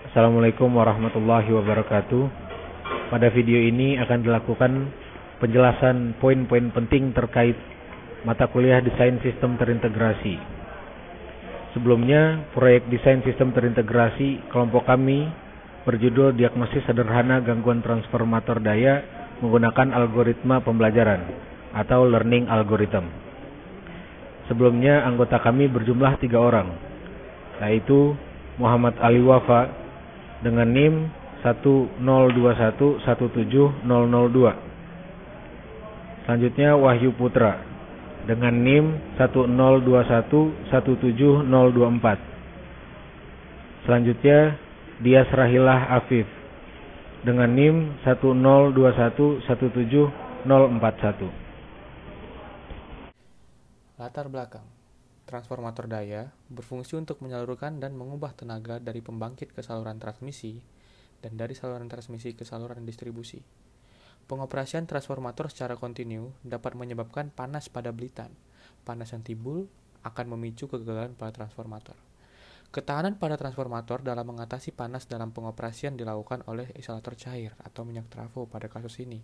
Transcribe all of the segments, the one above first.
Assalamualaikum warahmatullahi wabarakatuh. Pada video ini akan dilakukan penjelasan poin-poin penting terkait mata kuliah Desain Sistem Terintegrasi. Sebelumnya, proyek Desain Sistem Terintegrasi kelompok kami berjudul Diagnosis Sederhana Gangguan Transformator Daya menggunakan Algoritma Pembelajaran atau Learning Algorithm. Sebelumnya, anggota kami berjumlah 3 orang, yaitu Muhammad Ali Wafa dengan NIM 102117002. Selanjutnya Wahyu Putra dengan NIM 102117024. Selanjutnya Dias Rahilah Afif dengan NIM 102117041. Latar belakang. Transformator daya berfungsi untuk menyalurkan dan mengubah tenaga dari pembangkit ke saluran transmisi dan dari saluran transmisi ke saluran distribusi. Pengoperasian transformator secara kontinu dapat menyebabkan panas pada belitan. Panas yang timbul akan memicu kegagalan pada transformator. Ketahanan pada transformator dalam mengatasi panas dalam pengoperasian dilakukan oleh isolator cair atau minyak trafo pada kasus ini.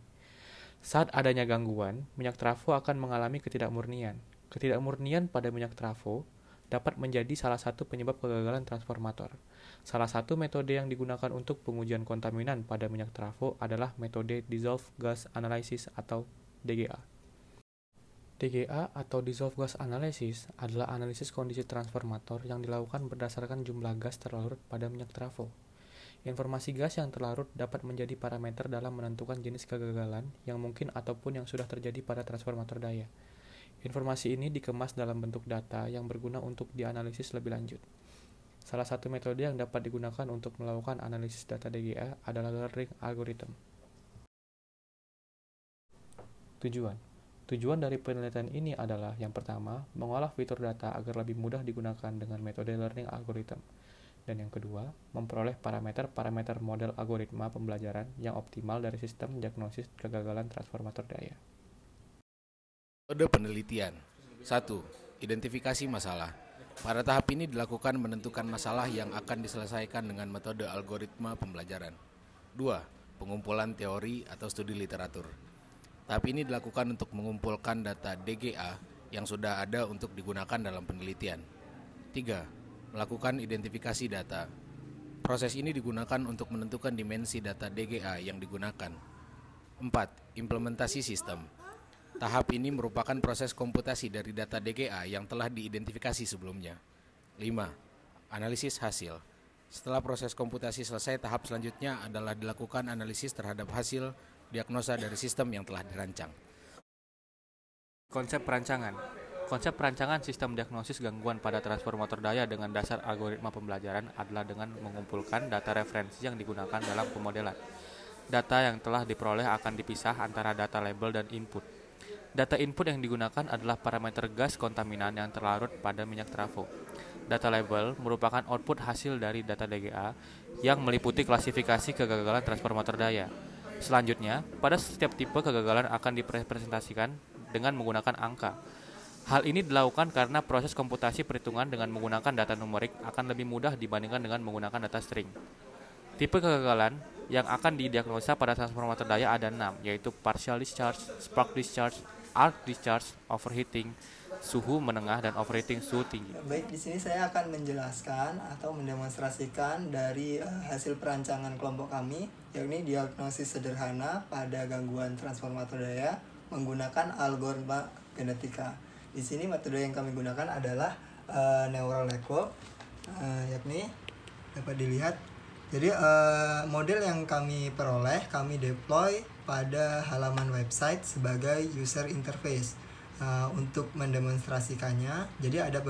Saat adanya gangguan, minyak trafo akan mengalami ketidakmurnian. Ketidakmurnian pada minyak trafo dapat menjadi salah satu penyebab kegagalan transformator. Salah satu metode yang digunakan untuk pengujian kontaminan pada minyak trafo adalah metode Dissolved Gas Analysis atau DGA. DGA atau Dissolved Gas Analysis adalah analisis kondisi transformator yang dilakukan berdasarkan jumlah gas terlarut pada minyak trafo. Informasi gas yang terlarut dapat menjadi parameter dalam menentukan jenis kegagalan yang mungkin ataupun yang sudah terjadi pada transformator daya. Informasi ini dikemas dalam bentuk data yang berguna untuk dianalisis lebih lanjut. Salah satu metode yang dapat digunakan untuk melakukan analisis data DGA adalah Learning Algorithm. Tujuan dari penelitian ini adalah yang pertama, mengolah fitur data agar lebih mudah digunakan dengan metode Learning Algorithm. Dan yang kedua, memperoleh parameter-parameter model algoritma pembelajaran yang optimal dari sistem diagnosis kegagalan transformator daya. Metode penelitian. 1. Identifikasi masalah. Pada tahap ini dilakukan menentukan masalah yang akan diselesaikan dengan metode algoritma pembelajaran. 2. Pengumpulan teori atau studi literatur. Tahap ini dilakukan untuk mengumpulkan data DGA yang sudah ada untuk digunakan dalam penelitian. 3. Melakukan identifikasi data. Proses ini digunakan untuk menentukan dimensi data DGA yang digunakan. 4. Implementasi sistem. Tahap ini merupakan proses komputasi dari data DGA yang telah diidentifikasi sebelumnya. 5. Analisis hasil. Setelah proses komputasi selesai, tahap selanjutnya adalah dilakukan analisis terhadap hasil diagnosa dari sistem yang telah dirancang. Konsep perancangan. Konsep perancangan sistem diagnosis gangguan pada transformator daya dengan dasar algoritma pembelajaran adalah dengan mengumpulkan data referensi yang digunakan dalam pemodelan. Data yang telah diperoleh akan dipisah antara data label dan input. Data input yang digunakan adalah parameter gas kontaminan yang terlarut pada minyak trafo. Data label merupakan output hasil dari data DGA yang meliputi klasifikasi kegagalan transformator daya. Selanjutnya, pada setiap tipe kegagalan akan direpresentasikan dengan menggunakan angka. Hal ini dilakukan karena proses komputasi perhitungan dengan menggunakan data numerik akan lebih mudah dibandingkan dengan menggunakan data string. Tipe kegagalan yang akan didiagnosa pada transformator daya ada 6, yaitu partial discharge, spark discharge, arc discharge, overheating, suhu menengah, dan overheating suhu tinggi. Baik, di sini saya akan menjelaskan atau mendemonstrasikan dari hasil perancangan kelompok kami, yakni diagnosis sederhana pada gangguan transformator daya menggunakan algoritma genetika. Di sini metode yang kami gunakan adalah neural network, yakni dapat dilihat. Jadi model yang kami peroleh, kami deploy pada halaman website sebagai user interface. Untuk mendemonstrasikannya, jadi ada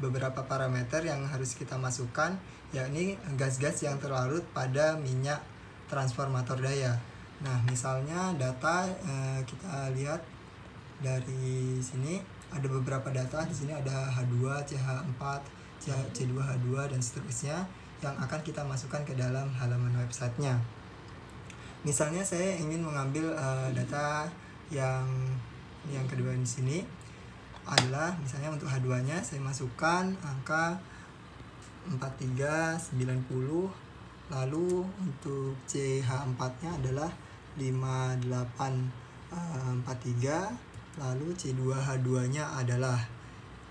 beberapa parameter yang harus kita masukkan, yakni gas-gas yang terlarut pada minyak transformator daya. Nah, misalnya data kita lihat dari sini ada beberapa data. Di sini ada H2, CH4, C2H2 dan seterusnya yang akan kita masukkan ke dalam halaman websitenya. Misalnya saya ingin mengambil data yang kedua di sini adalah misalnya untuk H2-nya saya masukkan angka 4390 Lalu untuk CH4-nya adalah 5843. Lalu C2H2-nya adalah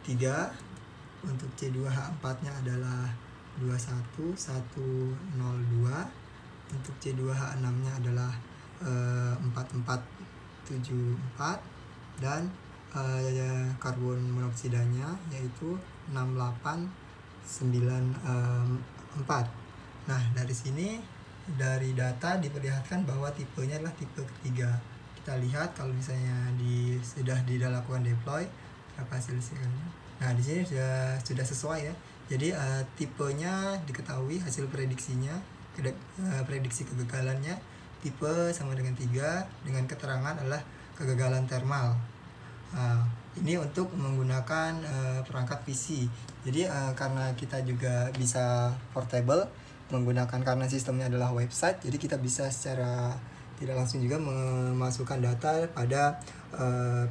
3. Untuk C2H4-nya adalah 21102. Untuk C2H6-nya adalah 4474. Dan karbon monoksidanya yaitu 6894. Nah, dari sini dari data diperlihatkan bahwa tipenya adalah tipe ketiga. Kita lihat kalau misalnya sudah dilakukan deploy berapa hasilnya. Nah, di sini sudah sesuai ya. Jadi tipenya diketahui, hasil prediksinya, prediksi kegagalannya tipe sama dengan 3 dengan keterangan adalah kegagalan thermal. Ini untuk menggunakan perangkat PC. Jadi karena kita juga bisa portable menggunakan, karena sistemnya adalah website, jadi kita bisa secara tidak langsung juga memasukkan data pada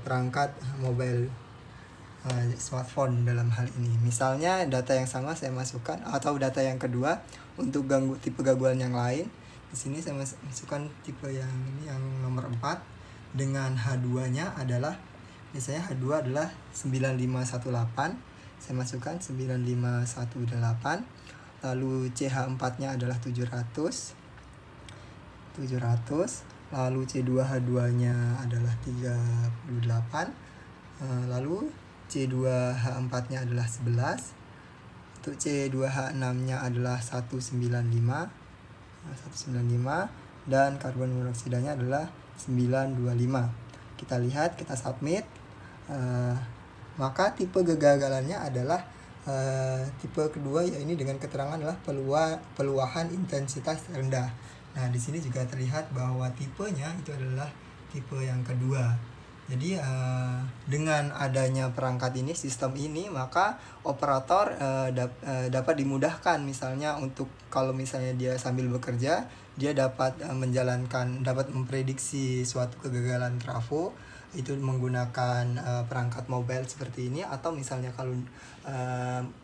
perangkat mobile smartphone dalam hal ini. Misalnya data yang sama saya masukkan, atau data yang kedua untuk tipe gangguan yang lain. Di sini saya masukkan tipe yang ini, yang nomor 4 dengan H2-nya adalah, misalnya H2 adalah 9518. Saya masukkan 9518. Lalu CH4-nya adalah 700. Lalu C2H2-nya adalah 38. Lalu C2H4-nya adalah 11. Untuk C2H6-nya adalah 195. Dan karbon monoksidanya adalah 925. Kita lihat, kita submit. Maka tipe kegagalannya adalah tipe kedua, yaitu dengan keterangan adalah peluahan intensitas rendah. Nah, di sini juga terlihat bahwa tipenya itu adalah tipe yang kedua. Jadi dengan adanya perangkat ini, sistem ini, maka operator dapat dimudahkan, misalnya untuk kalau misalnya dia sambil bekerja, dia dapat dapat memprediksi suatu kegagalan trafo itu menggunakan perangkat mobile seperti ini, atau misalnya kalau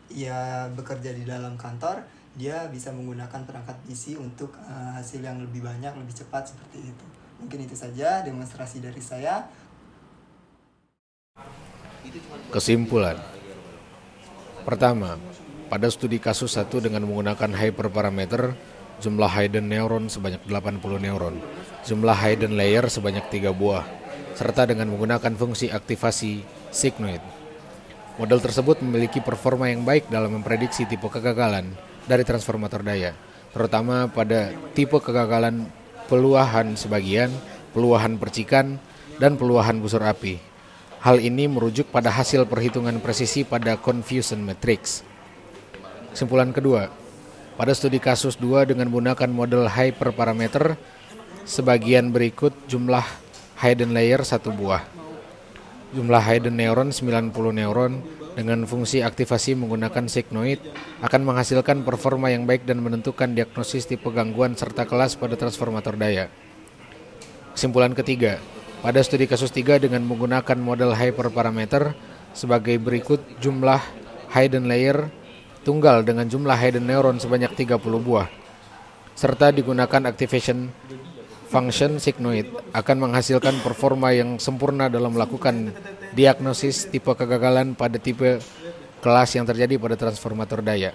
ia bekerja di dalam kantor, dia bisa menggunakan perangkat PC untuk hasil yang lebih banyak, lebih cepat seperti itu. Mungkin itu saja demonstrasi dari saya. Kesimpulan. Pertama, pada studi kasus 1 dengan menggunakan hyperparameter, jumlah hidden neuron sebanyak 80 neuron, jumlah hidden layer sebanyak 3 buah, serta dengan menggunakan fungsi aktivasi signoid. Model tersebut memiliki performa yang baik dalam memprediksi tipe kegagalan dari transformator daya, terutama pada tipe kegagalan peluahan sebagian, peluahan percikan, dan peluahan busur api. Hal ini merujuk pada hasil perhitungan presisi pada confusion matrix. Kesimpulan kedua, pada studi kasus 2 dengan menggunakan model hyperparameter, sebagian berikut jumlah hidden layer 1 buah, jumlah hidden neuron 90 neuron dengan fungsi aktivasi menggunakan signoid akan menghasilkan performa yang baik dan menentukan diagnosis tipe gangguan serta kelas pada transformator daya. Kesimpulan ketiga, pada studi kasus 3 dengan menggunakan model hyperparameter, sebagai berikut jumlah hidden layer tunggal dengan jumlah hidden neuron sebanyak 30 buah, serta digunakan activation function signoid akan menghasilkan performa yang sempurna dalam melakukan diagnosis tipe kegagalan pada tipe kelas yang terjadi pada transformator daya.